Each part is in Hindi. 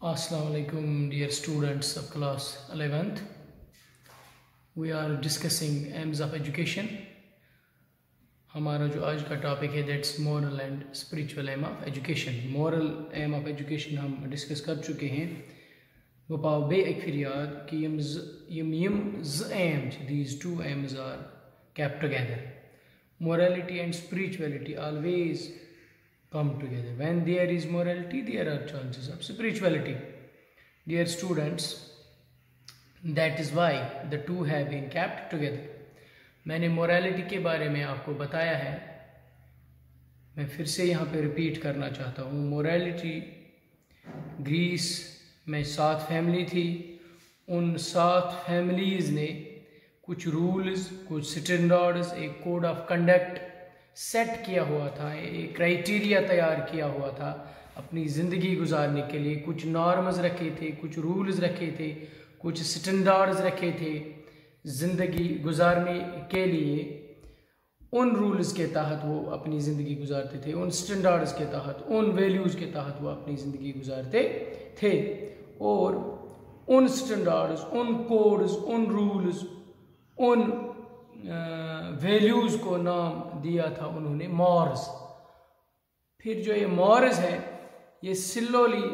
Assalamualaikum dear students of class 11th. We are discussing aims of education. हमारा जो आज का टॉपिक है that's moral and spiritual aim of education. Moral aim of education हम डिस्कस कर चुके हैं. वो पाओ बे एक फिर याद कि यम AIIMS these two aims are kept together. Morality and spirituality always come together. When there is morality, there are chances of spirituality. Dear students, that is why the two have been kept together. मैंने morality के बारे में आपको बताया है, मैं फिर से यहाँ पे रिपीट करना चाहता हूँ. morality ग्रीस में 7 फैमिली थी. उन 7 फैमिलीज़ ने कुछ रूल्स, कुछ स्टैंडर्ड्स, एक कोड ऑफ कंडक्ट सेट किया हुआ था, एक क्राइटेरिया तैयार किया हुआ था अपनी ज़िंदगी गुजारने के लिए. कुछ नॉर्म्स रखे थे, कुछ रूल्स रखे थे, कुछ स्टैंडर्ड्स रखे थे ज़िंदगी गुजारने के लिए. उन रूल्स के तहत वो अपनी ज़िंदगी गुजारते थे, उन स्टैंडर्ड्स के तहत, उन वैल्यूज़ के तहत वो अपनी ज़िंदगी गुजारते थे. और उन स्टैंडर्ड्स, उन कोड्स, उन रूल्स, उन वैल्यूज़ को नाम दिया था उन्होंने मॉरल्स. फिर जो ये मॉरल्स है ये स्लोली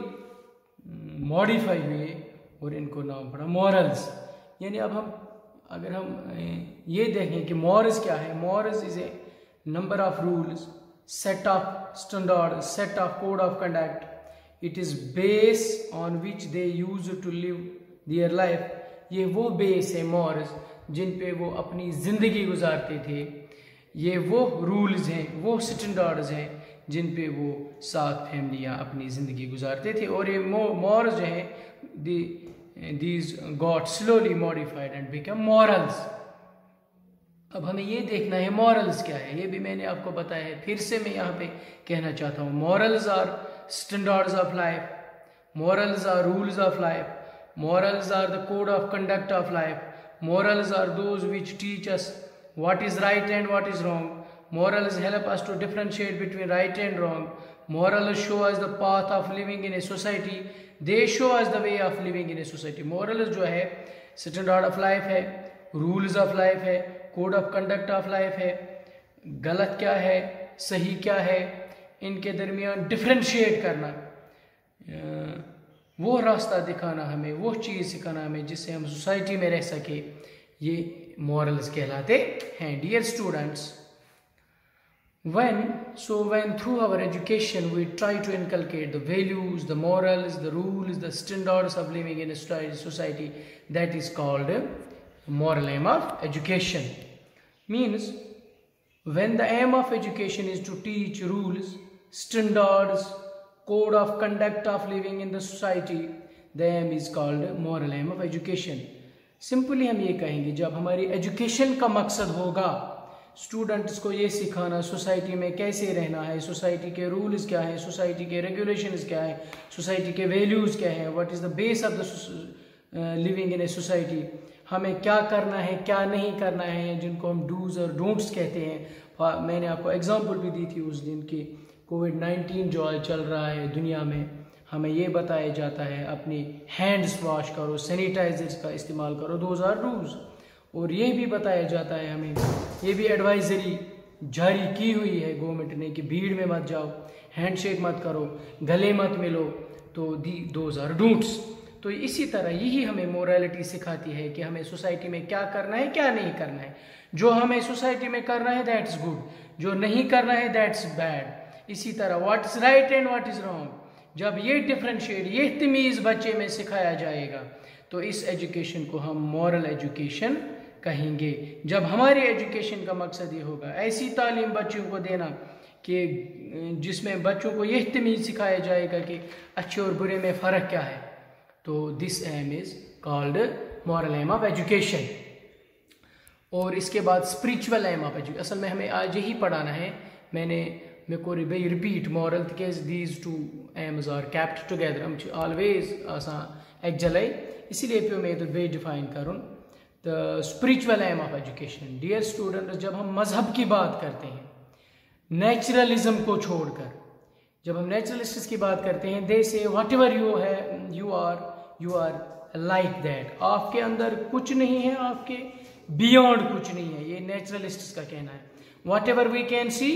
मॉडिफाई हुए और इनको नाम पड़ा मॉरल्स. यानी अब अगर हम ये देखें कि मॉरल्स क्या है, morals is a number of rules, set of standard, set of code of conduct. It is base on which they use to live their life. ये वो बेस है मॉरल्स जिन पे वो अपनी ज़िंदगी गुजारते थे. ये वो रूल्स हैं, वो स्टैंडर्ड्स हैं जिन पे वो 7 फैमिलियाँ अपनी ज़िंदगी गुजारते थे. और ये मॉरल्स जो हैं these got slowly modified and become morals. अब हमें ये देखना है मॉरल्स क्या है. ये भी मैंने आपको बताया है, फिर से मैं यहाँ पे कहना चाहता हूँ. Morals are standards of life, morals are rules of life, morals are the code of conduct of life. Morals are those which teach us what is right and what is wrong. Morals help us to differentiate between right and wrong. Morals show us the path of living in a society. They show us the way of living in a society. Morals जो है standard of life है, rules of life है, code of conduct of life है. गलत क्या है, सही क्या है, इनके दरमियान differentiate करना, वो रास्ता दिखाना हमें, वो चीज़ सिखाना हमें जिससे हम सोसाइटी में रह सके, ये मॉरल्स कहलाते हैं. Dear students, when through our education we try to inculcate the values, the morals, the rules, the standards of living in a society, that is called moral aim of education. Means when the aim of education is to teach rules, standards, code of conduct of living in the society, the aim is called moral aim of education. Simply हम ये कहेंगे, जब हमारी एजुकेशन का मकसद होगा स्टूडेंट्स को ये सिखाना सोसाइटी में कैसे रहना है, सोसाइटी के रूल्स क्या हैं, सोसाइटी के रेगुलेशंस क्या हैं, सोसाइटी के वैल्यूज़ क्या हैं, what is the base of the living in a society, हमें क्या करना है, क्या नहीं करना है, जिनको हम डूज और डोंट्स कहते हैं. मैंने आपको एग्जांपल भी दी थी उस दिन की. कोविड-19 जो चल रहा है दुनिया में, हमें ये बताया जाता है अपनी हैंड्स वॉश करो, सैनिटाइजर्स का इस्तेमाल करो, 2000 रूल्स. और ये भी बताया जाता है हमें, ये भी एडवाइजरी जारी की हुई है गवर्नमेंट ने कि भीड़ में मत जाओ, हैंडशेक मत करो, गले मत मिलो, तो 2000 डोंट्स. तो इसी तरह यही हमें मोरालिटी सिखाती है कि हमें सोसाइटी में क्या करना है, क्या नहीं करना है. जो हमें सोसाइटी में करना है दैट्स गुड, जो नहीं करना है दैट्स बैड. इसी तरह what is right and what is wrong, जब ये डिफरेंशिएट, ये तमीज़ बच्चे में सिखाया जाएगा तो इस एजुकेशन को हम मॉरल एजुकेशन कहेंगे. जब हमारी एजुकेशन का मकसद ये होगा ऐसी तालीम बच्चों को देना कि जिसमें बच्चों को यह तमीज़ सिखाया जाएगा कि अच्छे और बुरे में फ़र्क क्या है, तो this aim is called moral aim of education. और इसके बाद स्पिरिचुअल एम ऑफ एजुकेशन. असल में हमें आज यही पढ़ाना है. मेरे को repeat moral takes these two aims are kept together. हम ऑलवेज आसान एक जलाई, इसीलिए पे मैं तो बे डिफाइन करूँ the spiritual aim of education. Dear student, जब हम मज़हब की बात करते हैं, नेचुरलिज्म को छोड़कर, जब हम नेचुरलिस्ट्स की बात करते हैं, दे से व्हाटएवर यू है यू आर लाइक दैट, आपके अंदर कुछ नहीं है, आपके बियॉन्ड कुछ नहीं है, ये नेचुरलिस्ट्स का कहना है। व्हाटएवर वी कैन सी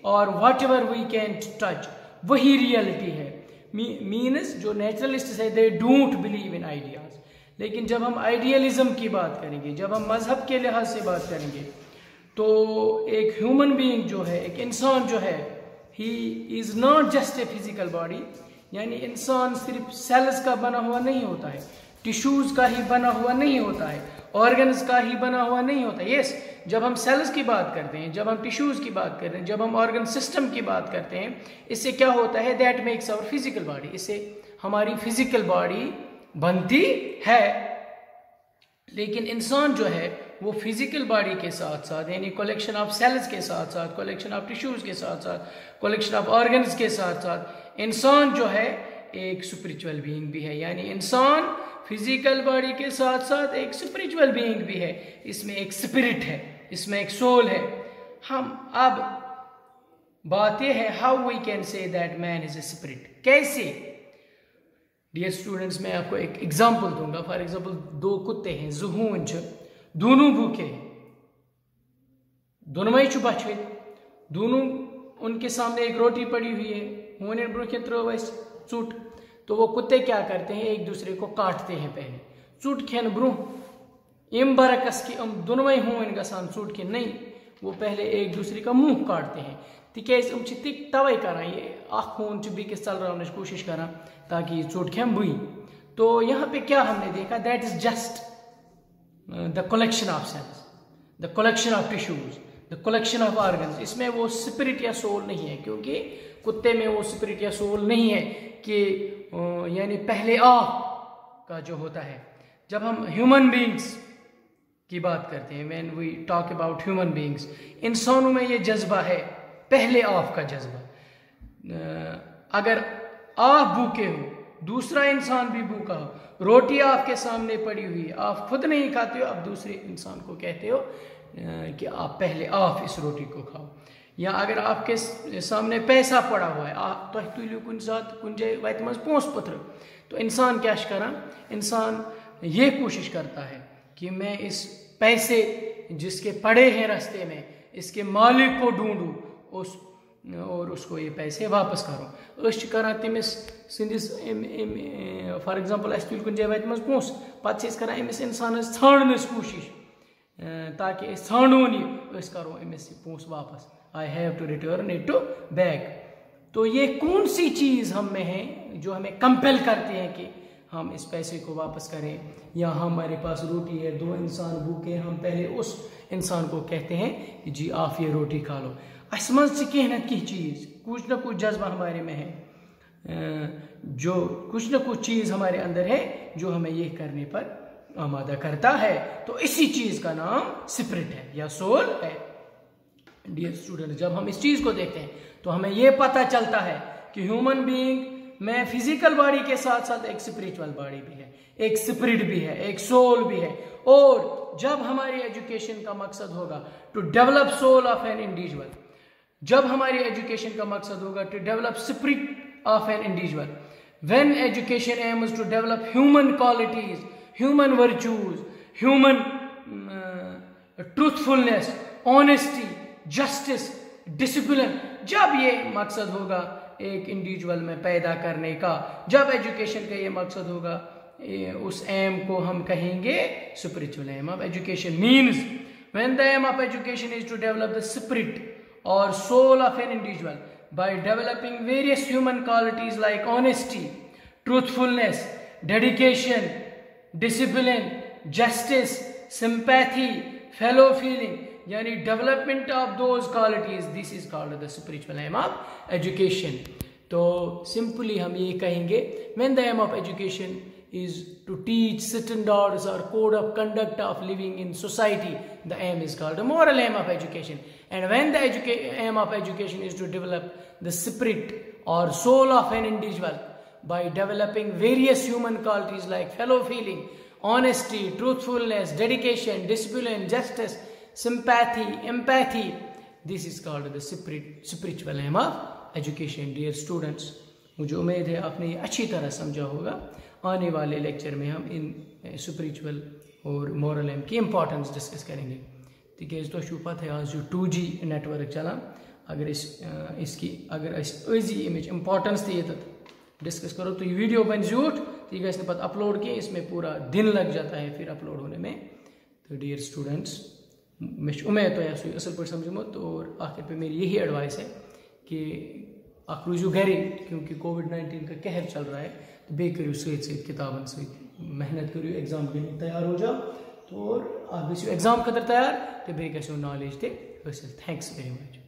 और व्हाटएवर वी कैन टच वही रियलिटी है। मीन्स जो नेचुरलिस्ट है they don't believe in ideas. लेकिन जब हम आइडियलिज्म की बात करेंगे, जब हम मजहब के लिहाज से बात करेंगे, तो एक ह्यूमन बीइंग जो है, एक इंसान जो है, he is not just a physical body, यानी इंसान सिर्फ सेल्स का बना हुआ नहीं होता है, टिश्यूज का ही बना हुआ नहीं होता है, ऑर्गन्स का ही बना हुआ नहीं होता। यस, जब हम सेल्स की बात करते हैं, जब हम टिश्यूज की बात करते हैं, जब हम ऑर्गन सिस्टम की बात करते हैं, इससे क्या होता है, that makes our physical body, इससे हमारी फिजिकल बॉडी बनती है। लेकिन इंसान जो है वो फिजिकल बॉडी के साथ साथ, यानी कलेक्शन ऑफ सेल्स के साथ साथ, कलेक्शन ऑफ टिश्यूज के साथ साथ, कलेक्शन ऑफ ऑर्गन्स के साथ साथ, इंसान जो है एक स्पिरिचुअल बीइंग भी है। यानी इंसान फिजिकल बॉडी के साथ साथ एक स्पिरिचुअल बीइंग भी है, इसमें एक स्पिरिट है, इसमें एक सोल है। हम अब बात यह है, how we can say that man is a spirit, कैसे? डियर स्टूडेंट्स, मैं आपको एक एग्जांपल दूंगा। फॉर एग्जांपल, दो कुत्ते हैं, जुहून दोनों भूखे, दोनों बचे, दोनों उनके सामने एक रोटी पड़ी हुई है, होने ब्रोखे त्रोवस चुट, तो वो कुत्ते क्या करते हैं, एक दूसरे को काटते हैं। पहले चुट खेन ब्रो इम बरकस की दोनों होन गसान चुट खेन नहीं, वो पहले एक दूसरे का मुंह काटते हैं, तिकेज तवे करान ये खून बिकिस चलराने की कोशिश करान ताकि ये चोट खेम बुई। तो यहाँ पे क्या हमने देखा, that is just the collection of cells, the collection of tissues, the collection of organs. इसमें वो स्पिरिट या सोल नहीं है, क्योंकि कुत्ते में वो स्पिरिट या सोल नहीं है कि यानी पहले आप का जो होता है। जब हम ह्यूमन बीइंग्स की बात करते हैं, when we talk about human beings, इंसानों में ये जज्बा है, पहले आप का जज्बा। अगर आप भूखे हो, दूसरा इंसान भी भूखा हो, रोटी आपके सामने पड़ी हुई है, आप खुद नहीं खाते हो, आप दूसरे इंसान को कहते हो कि आप पहले आप इस रोटी को खाओ। या अगर आपके सामने पैसा पड़ा हुआ है, आप तुलियो कुन साथ कुन जाए वत मज पोस पत्र, तो इंसान क्या करा, इंसान ये कोशिश करता है कि मैं इस पैसे जिसके पड़े हैं रास्ते में, इसके मालिक को ढूंढूं और उसको ये पैसे वापस करो। करान तमिस सिंदिस फॉर एग्जांपल अस तुल कुन जाए वत मज पोस, पत करान अमिस इंसानस छाड़नस कोशिश, ताकि छाड़ोन ये करो अमिस पोस वापस, I have to return it to back. तो ये कौन सी चीज हम में है जो हमें कंपेल करते हैं कि हम इस पैसे को वापस करें, या हमारे पास रोटी है, दो इंसान भूखे, हम पहले उस इंसान को कहते हैं कि जी आप ये रोटी खा लो। असमन से कह न की चीज, कुछ ना कुछ जज्बा हमारे में है, जो कुछ ना कुछ चीज हमारे अंदर है जो हमें ये करने पर आमादा करता है। तो इसी चीज का नाम स्पिरिट है या सोल है। डियर स्टूडेंट, जब हम इस चीज को देखते हैं तो हमें यह पता चलता है कि ह्यूमन बीइंग में फिजिकल बॉडी के साथ साथ एक स्पिरिचुअल बॉडी भी है, एक स्पिरिट भी है, एक सोल भी है। और जब हमारी एजुकेशन का मकसद होगा to develop soul of an individual, जब हमारी एजुकेशन का मकसद होगा to develop spirit of an individual, when education aims to develop human qualities, human virtues, human truthfulness, honesty, justice, discipline, जब ये मकसद होगा एक इंडिविजुअल में पैदा करने का, जब एजुकेशन का ये मकसद होगा, उस एम को हम कहेंगे spiritual aim of education. Means when the aim of education is to develop the spirit or soul of an individual by developing various human qualities like honesty, truthfulness, dedication, discipline, justice, sympathy, fellow feeling, yani development of those qualities, this is called the spiritual aim of education. तो simply हम ये कहेंगे, when the aim of education is to teach standards or code of conduct of living in society, the aim is called the moral aim of education. And when the aim of education is to develop the spirit or soul of an individual by developing various human qualities like fellow feeling, honesty, truthfulness, dedication, discipline, justice, sympathy, empathy, this is called the spiritual aim of education. Dear students, मुझे उम्मीद है आपने ये अच्छी तरह समझा होगा। आने वाले लेक्चर में हम इन स्पिरिचुअल और मॉरल एम की इम्पोर्टेंस डिस्कस करेंगे। तिकेज तो पता है आज 2G नेटवर्क चलान, अगर इसकी अगर अजी अमिच इम्पोर्टेंस ये डिस्कस करो तो ये वीडियो बन झूठ, तो ये गए पता अपलोड किए, इसमें पूरा दिन लग जाता है फिर अपलोड होने में। तो डियर स्टूडेंट्स, मे उम्मीद तो असल पे समझमुत, और आखिर पे मेरी यही एडवाइस है कि आप रूजू घरे, क्योंकि कोविड-19 का कहर चल रहा है, तो बे करो सत किताबन सत मेहनत करो, एग्जाम के लिए तैयार हो जाओ, तो और आप गो एग्जाम खतर तैयार, तो बे गो नॉलेज ते हासिल। Thanks very much.